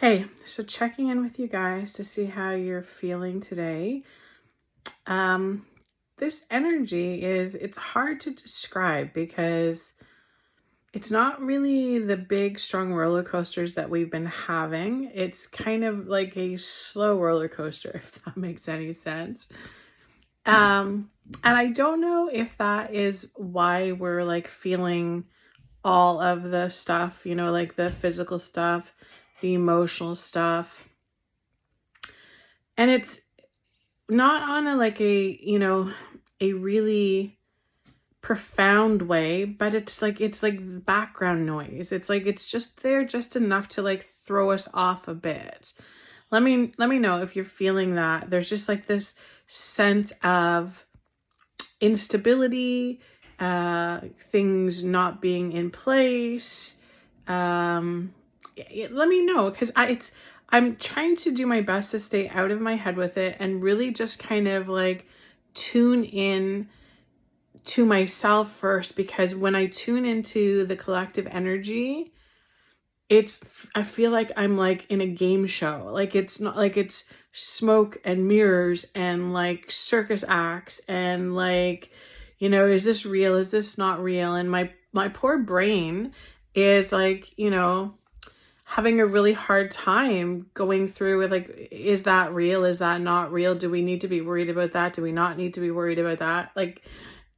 Okay, so checking in with you guys to see how you're feeling today. Um, this energy it's hard to describe because it's not really the big, strong roller coasters that we've been having. It's kind of like a slow roller coaster, if that makes any sense. And I don't know if that is why we're like feeling all of the stuff, like the physical stuff, the emotional stuff. And it's not on a really profound way, but it's like background noise. It's just there just enough to like throw us off a bit. Let me know if you're feeling that. There's just like this sense of instability, things not being in place. Let me know, because I'm trying to do my best to stay out of my head with it and really just kind of like tune in to myself first, because when I tune into the collective energy, I feel like I'm like in a game show. Like it's not like it's smoke and mirrors and like circus acts and like, is this real? Is this not real? And my poor brain is like, having a really hard time going through with like, is that real? Is that not real? Do we need to be worried about that? Do we not need to be worried about that? Like,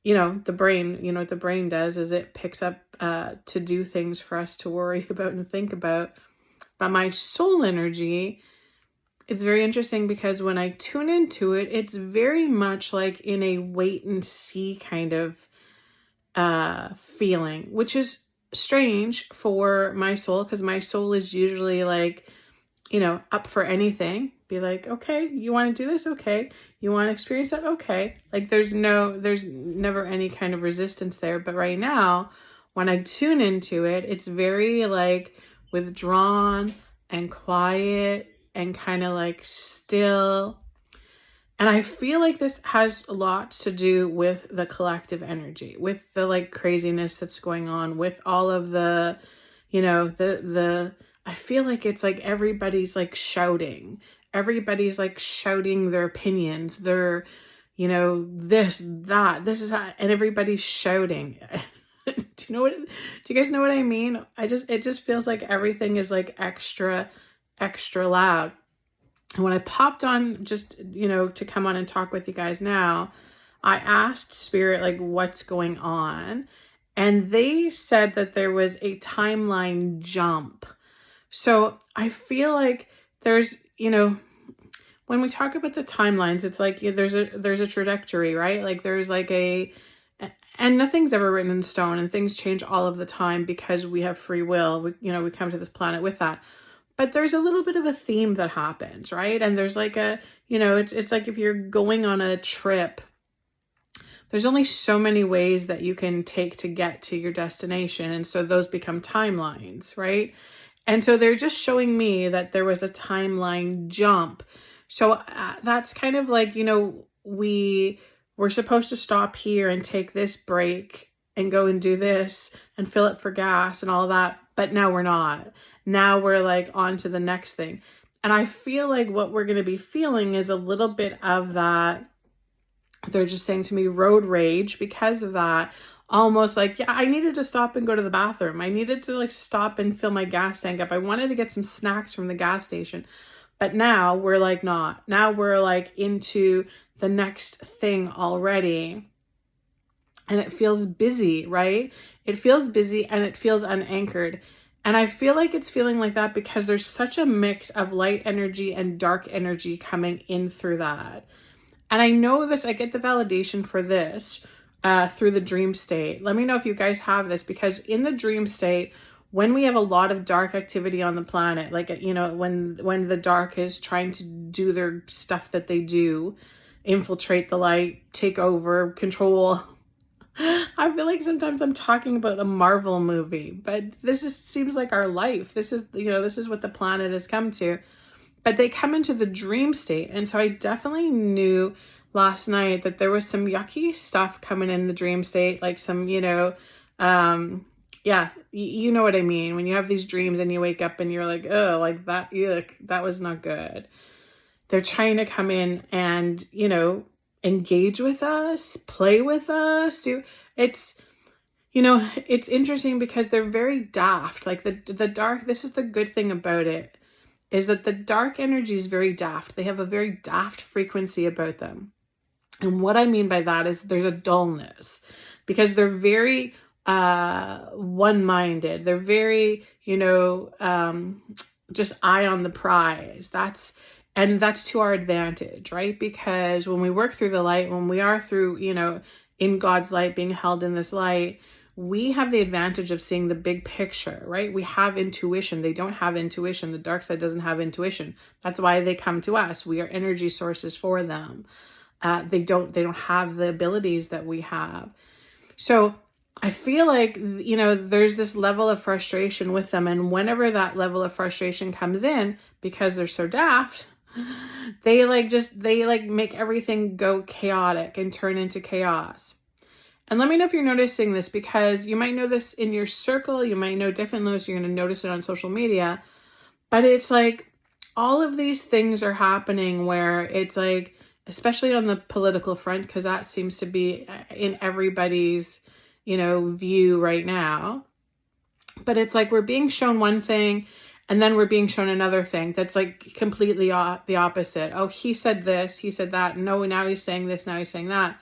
the brain, what the brain does is it picks up to do things for us to worry about and think about. But my soul energy, it's very interesting because when I tune into it, it's very much like in a wait and see kind of feeling, which is strange for my soul, because my soul is usually like, up for anything. Be like, okay, you want to do this? Okay. You want to experience that? Okay. Like there's never any kind of resistance there. But right now, when I tune into it, it's very like withdrawn and quiet and kind of like still. And I feel like this has a lot to do with the collective energy, with the like craziness that's going on, with all of the, I feel like it's like everybody's like shouting. Everybody's like shouting their opinions, their, this, that, this is how, and everybody's shouting. Do you guys know what I mean? It just feels like everything is like extra loud. And when I popped on just, to come on and talk with you guys now, I asked Spirit, like, what's going on? And they said that there was a timeline jump. So I feel like there's, when we talk about the timelines, it's like there's a trajectory, right? Like there's like and nothing's ever written in stone, and things change all of the time because we have free will. We come to this planet with that. But there's a little bit of a theme that happens, right? And there's like it's like if you're going on a trip, there's only so many ways that you can take to get to your destination. And so those become timelines, right? And so they're just showing me that there was a timeline jump. So that's kind of like, we're supposed to stop here and take this break and go and do this and fill it for gas and all that. But now we're not. Now we're like on to the next thing. And I feel like what we're going to be feeling is a little bit of that. They're just saying to me road rage because of that. Almost like, yeah, I needed to stop and go to the bathroom. I needed to like stop and fill my gas tank up. I wanted to get some snacks from the gas station. But now we're like not. Now we're like into the next thing already. And it feels busy, right? It feels busy and it feels unanchored. And I feel like it's feeling like that because there's such a mix of light energy and dark energy coming in through that. And I know this, I get the validation for this through the dream state. Let me know if you guys have this, because in the dream state, when we have a lot of dark activity on the planet, like, when the dark is trying to do their stuff that they do, infiltrate the light, take over, control. I feel like sometimes I'm talking about a Marvel movie, but seems like our life. This is what the planet has come to. But they come into the dream state. And so I definitely knew last night that there was some yucky stuff coming in the dream state, like some, Yeah, you know what I mean. When you have these dreams and you wake up and you're like, oh, like that, yuck, that was not good. They're trying to come in and, engage with us, play with us. It's, it's interesting because they're very daft. Like the dark, this is the good thing about it, is that the dark energy is very daft. They have a very daft frequency about them. And what I mean by that is there's a dullness because they're very one-minded. They're very, just eye on the prize. That's to our advantage, right? Because when we work through the light, when we are through, in God's light, being held in this light, we have the advantage of seeing the big picture, right? We have intuition. They don't have intuition. The dark side doesn't have intuition. That's why they come to us. We are energy sources for them. They don't have the abilities that we have. So I feel like, there's this level of frustration with them. And whenever that level of frustration comes in, because they're so daft, they make everything go chaotic and turn into chaos. And let me know if you're noticing this, because you might know this in your circle. You might know definitely you're going to notice it on social media. But it's like all of these things are happening where it's like, especially on the political front, because that seems to be in everybody's, view right now. But it's like we're being shown one thing and then we're being shown another thing that's like completely the opposite. Oh, he said this, he said that. No, now he's saying this, now he's saying that.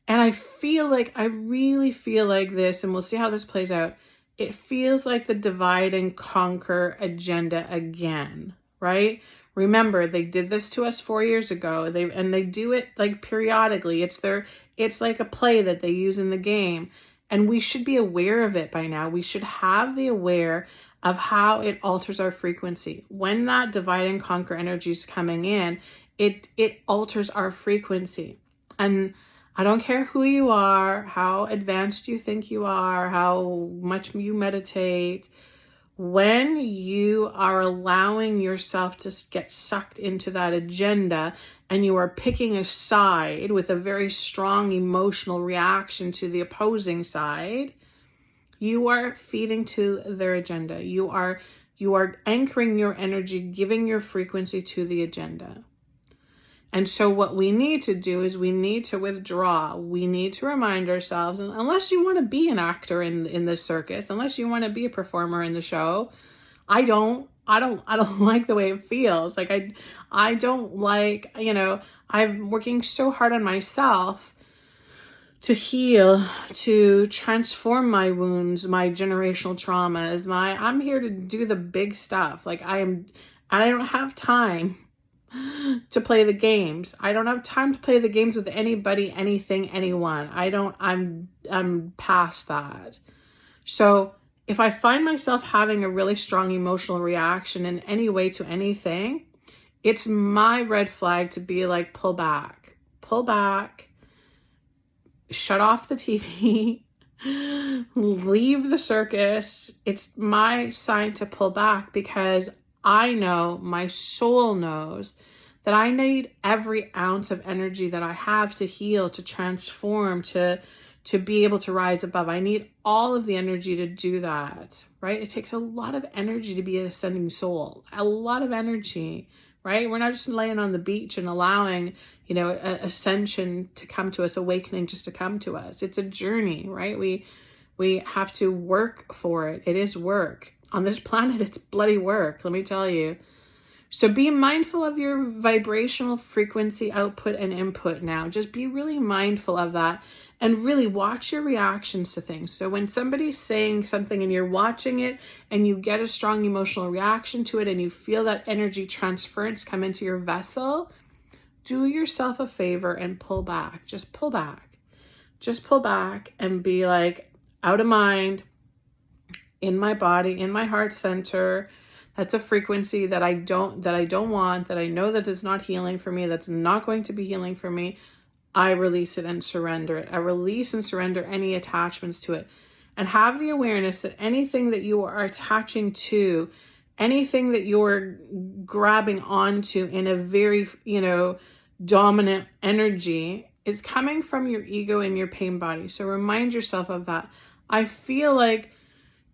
And I really feel like this, and we'll see how this plays out. It feels like the divide and conquer agenda again, right? Remember, they did this to us 4 years ago. They do it like periodically. It's like a play that they use in the game. And we should be aware of it by now. We should have the aware of how it alters our frequency. When that divide and conquer energy is coming in, it alters our frequency. And I don't care who you are, how advanced you think you are, how much you meditate. When you are allowing yourself to get sucked into that agenda and you are picking a side with a very strong emotional reaction to the opposing side, you are feeding to their agenda. You are anchoring your energy, giving your frequency to the agenda. And so what we need to do is we need to withdraw. We need to remind ourselves, and unless you want to be an actor in this circus, unless you want to be a performer in the show, I don't like the way it feels. Like I don't like, I'm working so hard on myself to heal, to transform my wounds, my generational traumas. I'm here to do the big stuff. Like I don't have time to play the games. I don't have time to play the games with anybody, anything, anyone. I'm past that. So if I find myself having a really strong emotional reaction in any way to anything, it's my red flag to be like, pull back, shut off the TV, leave the circus. It's my sign to pull back, because I know, my soul knows, that I need every ounce of energy that I have to heal, to transform, to be able to rise above. I need all of the energy to do that, right? It takes a lot of energy to be an ascending soul, a lot of energy, right? We're not just laying on the beach and allowing, ascension to come to us, awakening just to come to us. It's a journey, right? We have to work for it. It is work. On this planet, it's bloody work, let me tell you. So be mindful of your vibrational frequency output and input now. Just be really mindful of that and really watch your reactions to things. So when somebody's saying something and you're watching it and you get a strong emotional reaction to it and you feel that energy transference come into your vessel, do yourself a favor and pull back. Just pull back. Just pull back and be like, out of mind, in my body, in my heart center. That's a frequency that I don't want, that I know that is not healing for me, that's not going to be healing for me. I release it and surrender it. I release and surrender any attachments to it. And have the awareness that anything that you are attaching to, anything that you're grabbing onto in a very, dominant energy is coming from your ego and your pain body. So remind yourself of that. I feel like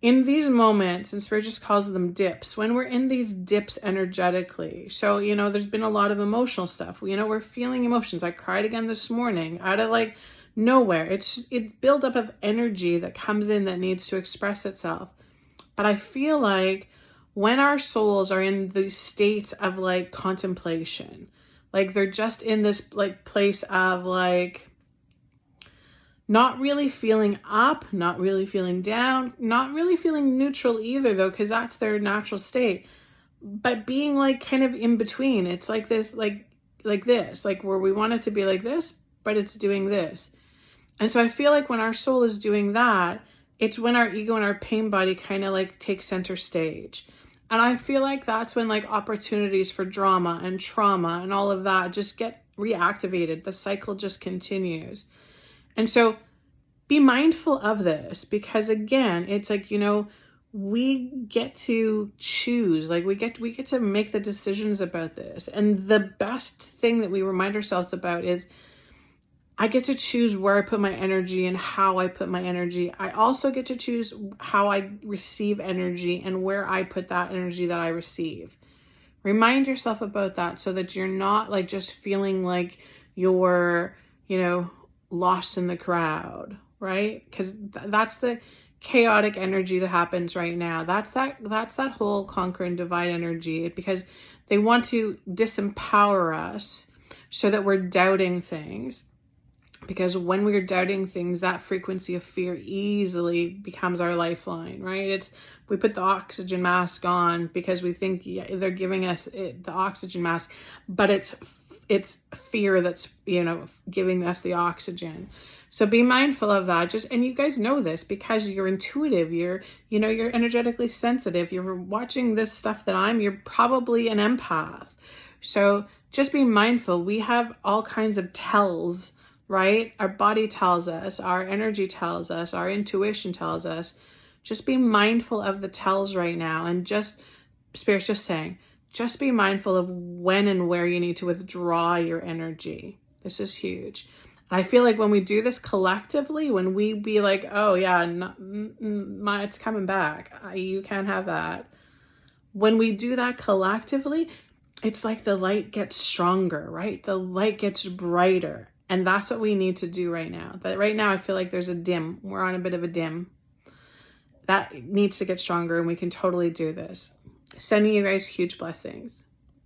in these moments, and Spirit just calls them dips, when we're in these dips energetically. So, there's been a lot of emotional stuff. We're feeling emotions. I cried again this morning out of like nowhere. It's buildup of energy that comes in that needs to express itself. But I feel like when our souls are in these states of like contemplation, like they're just in this like place of like not really feeling up, not really feeling down, not really feeling neutral either though, because that's their natural state, but being like kind of in between. It's like this, like this, like where we want it to be like this, but it's doing this. And so I feel like when our soul is doing that, it's when our ego and our pain body kind of like take center stage. And I feel like that's when like opportunities for drama and trauma and all of that just get reactivated. The cycle just continues. And so be mindful of this, because again, it's like, we get to choose, like we get to make the decisions about this. And the best thing that we remind ourselves about is I get to choose where I put my energy and how I put my energy. I also get to choose how I receive energy and where I put that energy that I receive. Remind yourself about that so that you're not like just feeling like you're, lost in the crowd, right? Because that's the chaotic energy that happens right now. That's that whole conquer and divide energy, because they want to disempower us so that we're doubting things. Because when we're doubting things, that frequency of fear easily becomes our lifeline, right? We put the oxygen mask on because we think they're giving us the oxygen mask, but it's fear that's, giving us the oxygen. So be mindful of that. And you guys know this because you're intuitive, you're energetically sensitive. You're watching this stuff that you're probably an empath. So just be mindful. We have all kinds of tells, right? Our body tells us, our energy tells us, our intuition tells us. Just be mindful of the tells right now, and Spirit's just saying, just be mindful of when and where you need to withdraw your energy. This is huge. And I feel like when we do this collectively, when we be like, oh yeah, it's coming back, you can't have that. When we do that collectively, it's like the light gets stronger, right? The light gets brighter. And that's what we need to do right now. That right now I feel like there's a dim. We're on a bit of a dim. That needs to get stronger, and we can totally do this. Sending you guys huge blessings.